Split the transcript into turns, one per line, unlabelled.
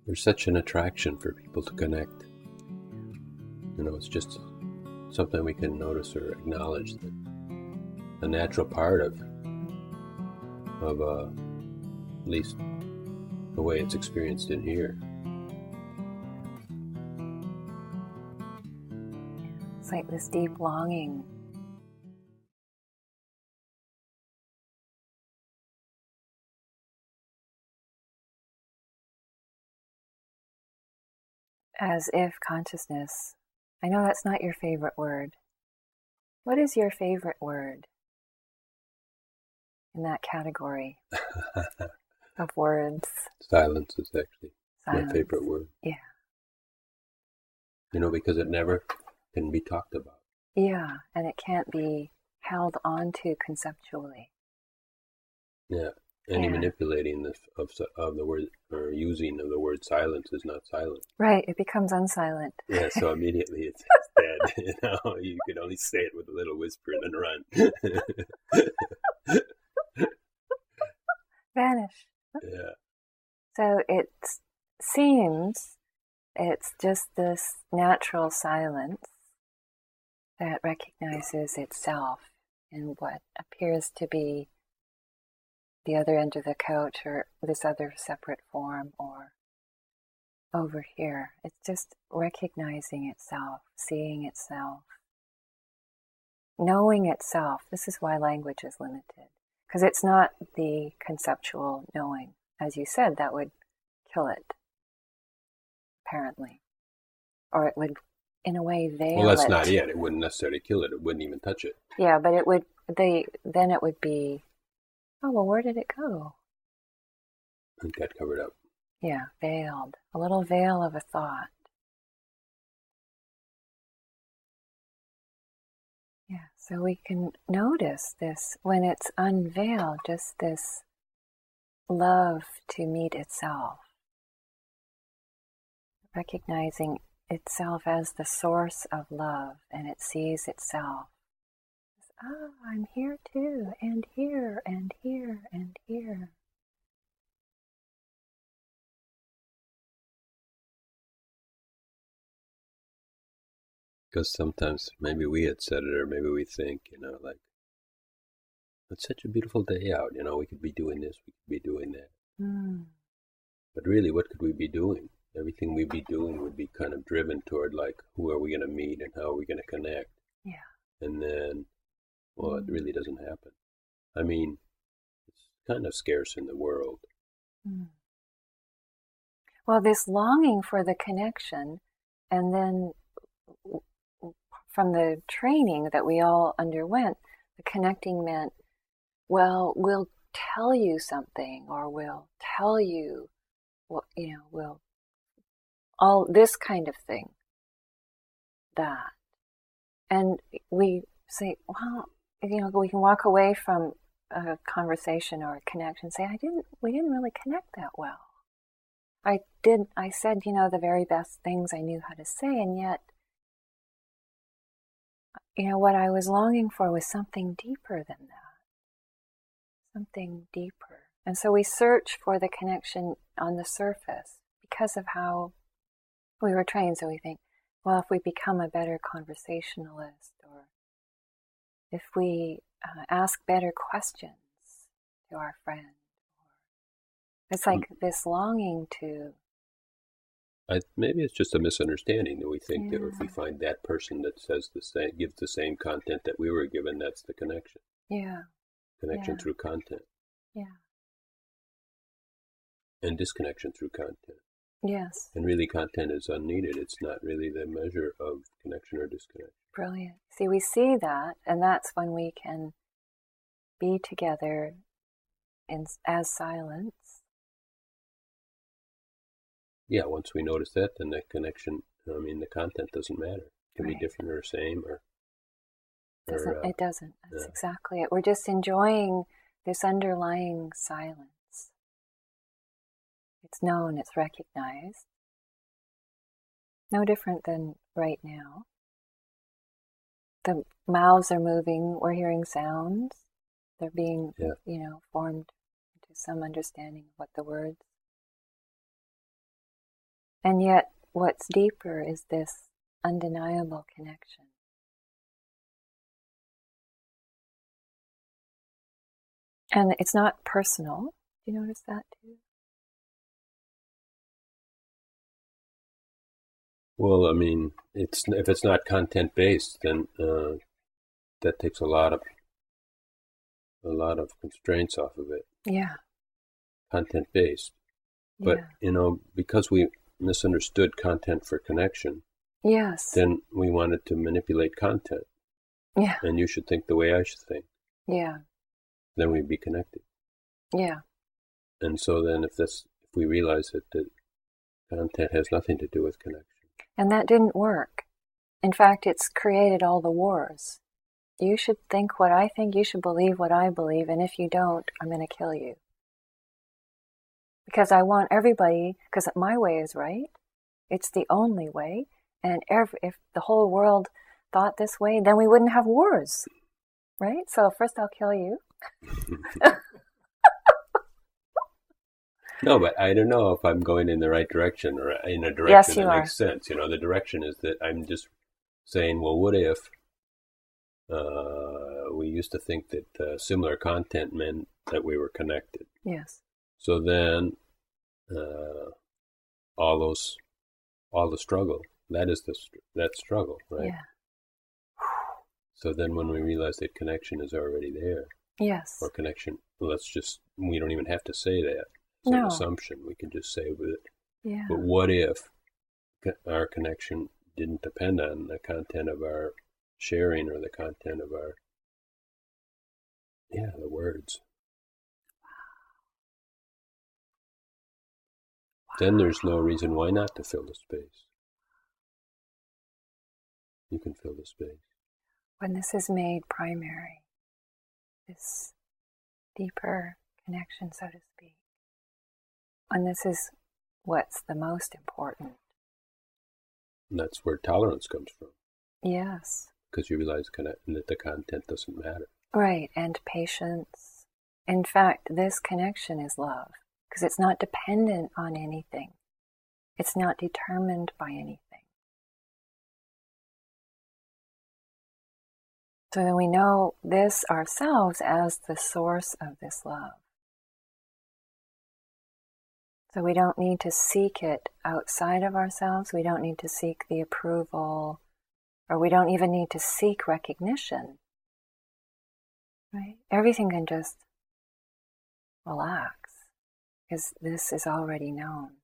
there's such an attraction for people to connect. It's just something we can notice or acknowledge, that a natural part of at least the way it's experienced in here.
It's like this deep longing. As if consciousness, I know that's not your favorite word. What is your favorite word in that category of words?
Silence is actually
Silence.
my favorite word.
Yeah.
Because it never can be talked about.
Yeah, and it can't be held onto conceptually.
Yeah. Any manipulating of the word or using of the word silence is not silent.
Right, it becomes unsilent.
Yeah, so immediately it's dead. You could only say it with a little whisper and then run.
Vanish.
Yeah.
So it seems it's just this natural silence that recognizes itself in what appears to be the other end of the couch, or this other separate form, or over here. It's just recognizing itself, seeing itself, knowing itself. This is why language is limited, because it's not the conceptual knowing. As you said, that would kill it, apparently. Or it would, in a way, veil it.
Well, that's not it. It wouldn't necessarily kill it. It wouldn't even touch it.
Yeah, but then it would be, oh, well, where did it go?
It got covered up.
Yeah, veiled. A little veil of a thought. Yeah, so we can notice this when it's unveiled, just this love to meet itself. Recognizing itself as the source of love, and it sees itself. Ah, I'm here too, and here, and here, and here.
Because sometimes maybe we had said it, or maybe we think, like, it's such a beautiful day out, we could be doing this, we could be doing that. But really, what could we be doing? Everything we'd be doing would be kind of driven toward, like, who are we going to meet and how are we going to connect?
Yeah.
And then, well, it really doesn't happen. I mean, it's kind of scarce in the world.
Well, this longing for the connection, and then from the training that we all underwent, the connecting meant, well, we'll tell you something, or we'll tell you, we'll all this kind of thing, that. And we say, well, we can walk away from a conversation or a connection and say, we didn't really connect that well. I said, the very best things I knew how to say, and yet, what I was longing for was something deeper than that. Something deeper. And so we search for the connection on the surface because of how we were trained. So we think, well, if we become a better conversationalist, or if we ask better questions to our friend, it's like this longing to...
Maybe it's just a misunderstanding that we think that if we find that person that says the same, gives the same content that we were given, that's the connection.
Yeah.
Connection through content.
Yeah.
And disconnection through content.
Yes.
And really, content is unneeded. It's not really the measure of connection or disconnection.
Brilliant. See, we see that, and that's when we can be together as silence.
Yeah, once we notice that, then the connection, the content doesn't matter. It can be different or same, or...
It doesn't. That's exactly it. We're just enjoying this underlying silence. It's known, it's recognized. No different than right now. The mouths are moving, we're hearing sounds. They're being, formed into some understanding of what the words And yet what's deeper is this undeniable connection. And it's not personal. Do you notice that too?
Well, I mean, if it's not content based, then that takes a lot of constraints off of it.
Yeah.
Content based, but because we misunderstood content for connection,
yes,
then we wanted to manipulate content.
Yeah.
And you should think the way I should think.
Yeah.
Then we'd be connected.
Yeah.
And so then if we realize that the content has nothing to do with connection.
And that didn't work. In fact, it's created all the wars. You should think what I think, you should believe what I believe, and if you don't, I'm going to kill you. Because I want everybody, because my way is right, it's the only way, and if the whole world thought this way, then we wouldn't have wars, right? So first I'll kill you.
No, but I don't know if I'm going in the right direction or in a direction that makes sense. The direction is that I'm just saying, well, what if we used to think that similar content meant that we were connected?
Yes.
So then all the struggle, that struggle, right?
Yeah.
So then when we realize that connection is already there.
Yes.
Or connection, we don't even have to say that. It's an assumption. We can just say with it.
Yeah.
But what if our connection didn't depend on the content of our sharing or the content of our, the words? Wow. Then there's no reason why not to fill the space. You can fill the space.
When this is made primary, this deeper connection, so to speak, and this is what's the most important.
And that's where tolerance comes from.
Yes.
Because you realize that the content doesn't matter.
Right, and patience. In fact, this connection is love, because it's not dependent on anything. It's not determined by anything. So then we know this ourselves as the source of this love. So we don't need to seek it outside of ourselves. We don't need to seek the approval, or we don't even need to seek recognition. Right? Everything can just relax, because this is already known.